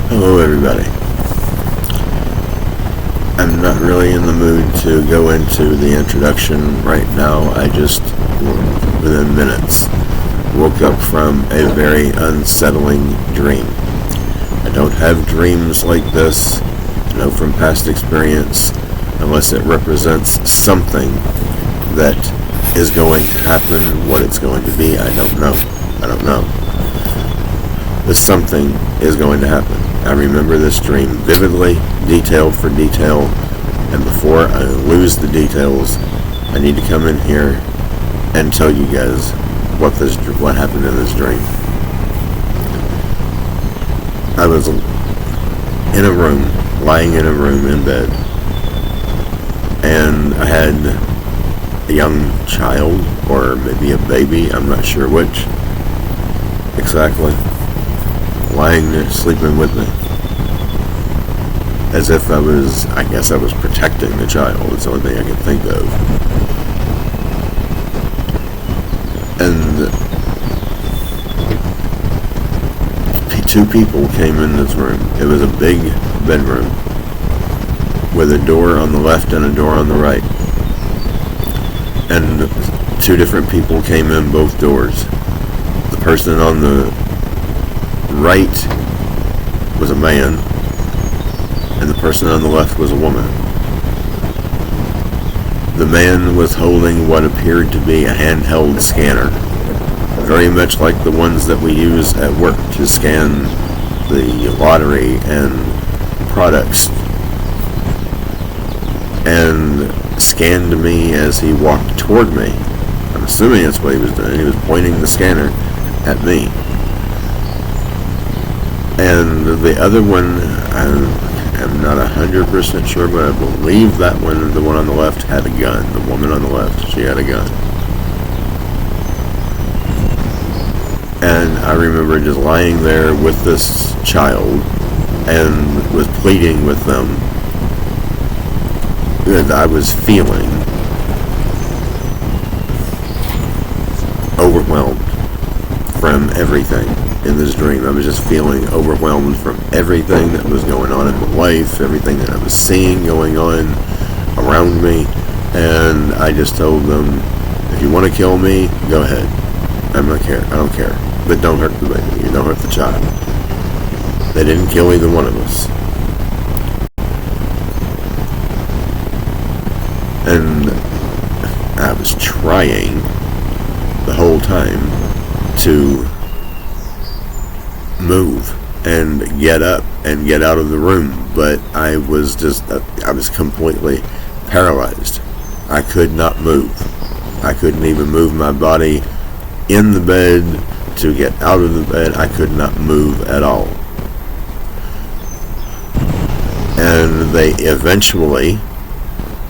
Hello everybody. I'm not really in the mood to go into the introduction right now. I just, within minutes, woke up from a very unsettling dream. I don't have dreams like this, from past experience, unless it represents something that is going to happen. What it's going to be, I don't know. But something is going to happen. I remember this dream vividly, detail for detail, and before I lose the details, I need to come in here and tell you guys what happened in this dream. I was lying in a room in bed, and I had a young child, or maybe a baby, I'm not sure which exactly, lying there sleeping with me, as if I was protecting the child. It's the only thing I can think of. And two people came in this room. It was a big bedroom with a door on the left and a door on the right, and two different people came in both doors. The person on the right was a man, and the person on the left was a woman. The man was holding what appeared to be a handheld scanner, very much like the ones that we use at work to scan the lottery and products, and scanned me as he walked toward me. I'm assuming that's what he was doing. He was pointing the scanner at me. And the other one, I'm not 100% sure, but I believe that one, the one on the left, had a gun. The woman on the left, she had a gun. And I remember just lying there with this child and was pleading with them. And I was feeling overwhelmed from everything. In this dream, I was just feeling overwhelmed from everything that was going on in my life, everything that I was seeing going on around me, and I just told them, if you want to kill me, go ahead. I don't care. But don't hurt the baby. You don't hurt the child. They didn't kill either one of us. And I was trying the whole time to move and get up and get out of the room, but I was completely paralyzed. I could not move. I couldn't even move my body in the bed to get out of the bed. I could not move at all. And they eventually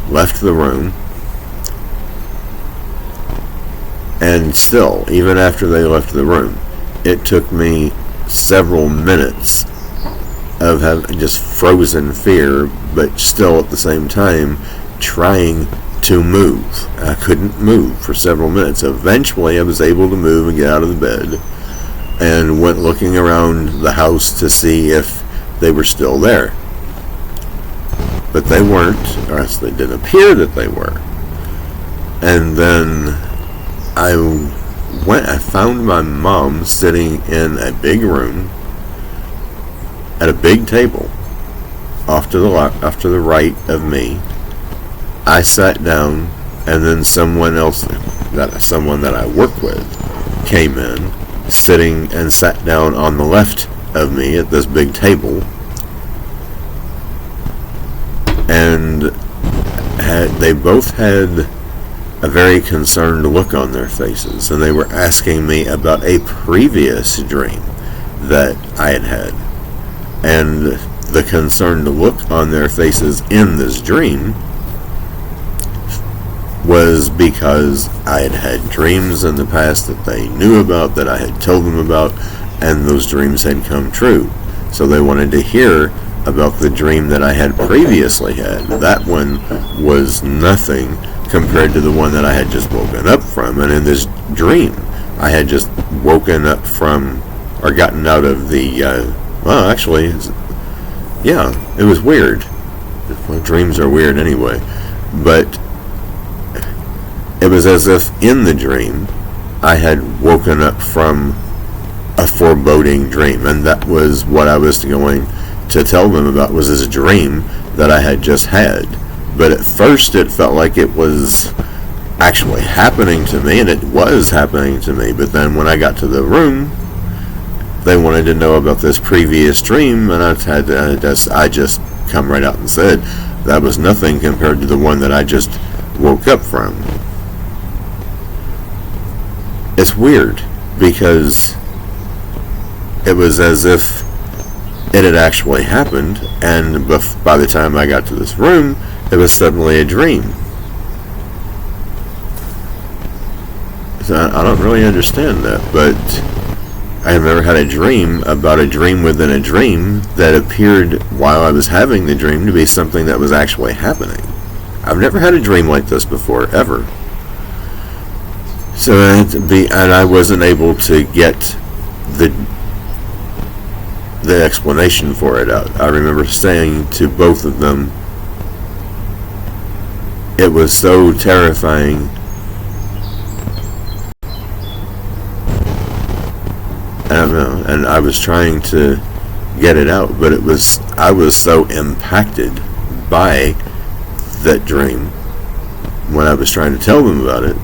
left the room, and still, even after they left the room, it took me several minutes of having just frozen fear, but still at the same time trying to move. I couldn't move for several minutes. Eventually I was able to move and get out of the bed, and went looking around the house to see if they were still there. But they weren't, or else they didn't appear that they were. And then I found my mom sitting in a big room at a big table off to the right of me. I sat down, and then someone that I work with came in, sitting and sat down on the left of me at this big table, and they both had a very concerned look on their faces, and they were asking me about a previous dream that I had had. And the concerned look on their faces in this dream was because I had had dreams in the past that they knew about, that I had told them about, and those dreams had come true. So they wanted to hear about the dream that I had previously had. That one was nothing compared to the one that I had just woken up from. And in this dream, I had just woken up from, or gotten out of the, Yeah, it was weird. Well, dreams are weird anyway. But it was as if in the dream I had woken up from a foreboding dream, and that was what I was going to tell them about, was this dream that I had just had. But at first it felt like it was actually happening to me, and it was happening to me. But then when I got to the room, they wanted to know about this previous dream, and I just come right out and said that was nothing compared to the one that I just woke up from. It's weird because it was as if it had actually happened, and by the time I got to this room, it was suddenly a dream. So I don't really understand that, but I have never had a dream about a dream within a dream that appeared while I was having the dream to be something that was actually happening. I've never had a dream like this before, ever. So and I wasn't able to get the explanation for it out. I remember saying to both of them, it was so terrifying. I don't know, and I was trying to get it out, but I was so impacted by that dream when I was trying to tell them about it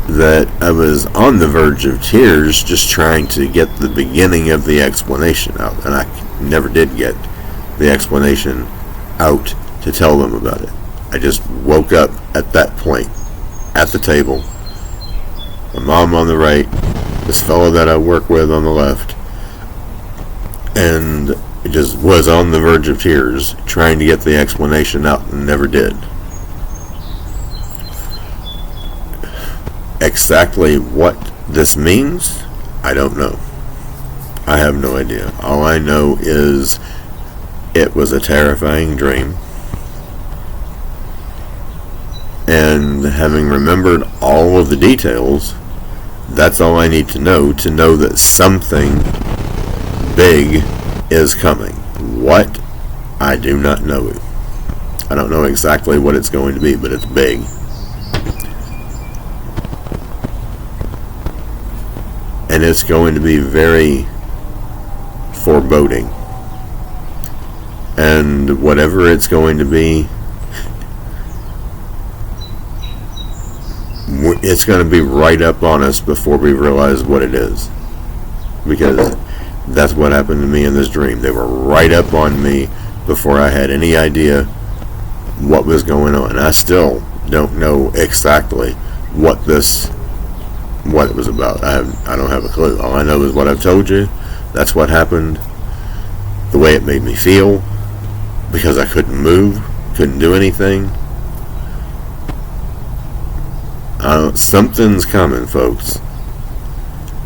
that I was on the verge of tears just trying to get the beginning of the explanation out, and I never did get the explanation out to tell them about it. I just woke up at that point at the table, my mom on the right, this fellow that I work with on the left, and it just was on the verge of tears trying to get the explanation out and never did. Exactly what this means, I don't know. I have no idea. All I know is it was a terrifying dream. And having remembered all of the details, that's all I need to know that something big is coming. What? I do not know. I don't know exactly what it's going to be, but it's big. And it's going to be very foreboding. And whatever it's going to be, it's going to be right up on us before we realize what it is. Because that's what happened to me in this dream. They were right up on me before I had any idea what was going on. I still don't know exactly what it was about. I don't have a clue. All I know is what I've told you. That's what happened. The way it made me feel, because I couldn't move, couldn't do anything. Something's coming, folks.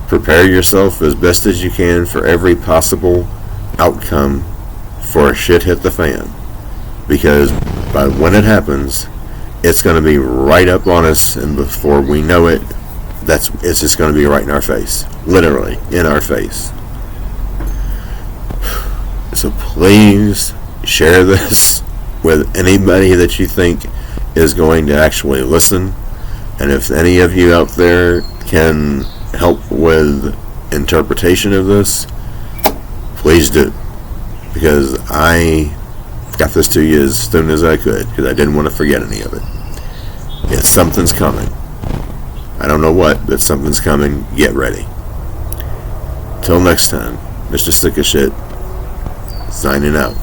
Prepare yourself as best as you can for every possible outcome for a shit hit the fan, because by when it happens, it's going to be right up on us, and before we know it, it's just going to be right in our face, literally in our face. So please share this with anybody that you think is going to actually listen. And if any of you out there can help with interpretation of this, please do. Because I got this to you as soon as I could, because I didn't want to forget any of it. Something's coming. I don't know what, but something's coming. Get ready. Till next time, Mr. Sick of Shit, signing out.